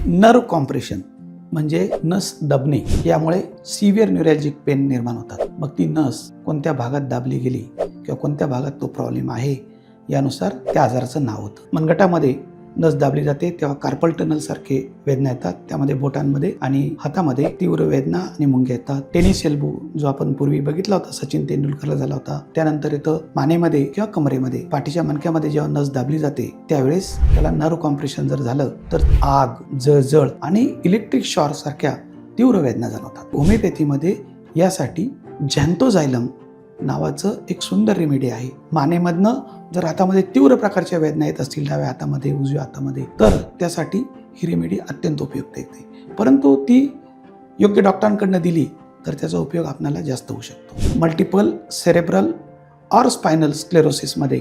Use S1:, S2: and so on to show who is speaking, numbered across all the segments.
S1: Nerve compression म्हणजे नस दबणे, यामुळे सिव्हिअर न्यूरॅल्जिक पेन निर्माण होतात. मग ती नस कोणत्या भागात दाबली गेली किंवा कोणत्या भागात तो प्रॉब्लेम आहे यानुसार त्या आजाराचं नाव होतं. मनगटामध्ये नस दाबली जाते तेव्हा कार्पल टनल सारखे वेदना येतात. त्यामध्ये बोटांमध्ये आणि हातामध्ये तीव्र वेदना आणि मुंग्या येतात. टेनिस एल्बो जो आपण पूर्वी बघितला होता, सचिन तेंडुलकरला झाला होता. त्यानंतर येतं मानेमध्ये किंवा कमरेमध्ये, पाठीच्या मणक्यामध्ये जेव्हा नस दाबली जाते त्यावेळेस त्याला नर्व कॉम्प्रेशन जर झालं तर आग, जळजळ आणि इलेक्ट्रिक शॉक सारख्या तीव्र वेदना जाणवतात. होमिओपॅथीमध्ये यासाठी झॅन्थोझायलम नावाचं एक सुंदर रेमेडी आहे. मानेमधनं जर हातामध्ये तीव्र प्रकारच्या वेदना येत असतील, डाव्या हातामध्ये, उजव्या हातामध्ये, तर त्यासाठी ही रेमेडी अत्यंत उपयुक्त येते. परंतु ती योग्य डॉक्टरांकडनं दिली तर त्याचा उपयोग आपल्याला जास्त होऊ शकतो. मल्टिपल सेरेब्रल ऑर स्पायनल स्क्लेरोसिसमध्ये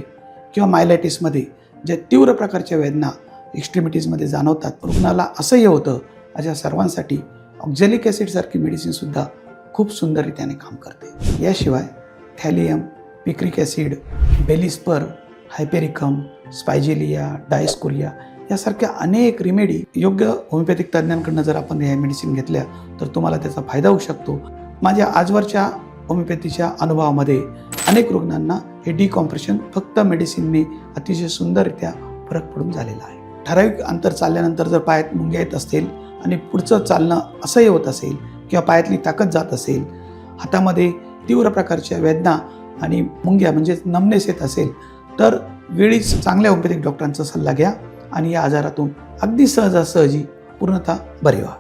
S1: किंवा मायलायटिसमध्ये ज्या तीव्र प्रकारच्या वेदना एक्स्ट्रीमिटीजमध्ये जाणवतात, रुग्णाला असह्य होतं, अशा सर्वांसाठी ऑक्झॅलिक ॲसिड सारखी मेडिसिन सुद्धा खूप सुंदररीत्याने काम करते. याशिवाय थॅलियम, पिक्रिक ॲसिड, बेलिस्पर, हायपेरिकम, स्पायजेलिया, डायस्कोरिया यासारख्या अनेक रेमेडी योग्य होमिओपॅथिक तज्ज्ञांकडून जर आपण ह्या मेडिसिन घेतल्या तर तुम्हाला त्याचा फायदा होऊ शकतो. माझ्या आजवरच्या होमिओपॅथीच्या अनुभवामध्ये अनेक रुग्णांना हे डिकॉम्प्रेशन फक्त मेडिसिनने अतिशय सुंदररित्या फरक पडून झालेला आहे. ठराविक अंतर चालल्यानंतर जर पायात मुंग्या येत असतील आणि पुढचं चालणं असह्य होत असेल किंवा पायातली ताकद जात असेल, हातामध्ये तीव्र प्रकारच्या वेदना आणि मुंग्या म्हणजेच नमनेस येत असेल, तर वेळीच चांगल्या होमिओपॅथिक डॉक्टरांचा सल्ला घ्या आणि या आजारातून अगदी सहजासहजी पूर्णतः बरे व्हा.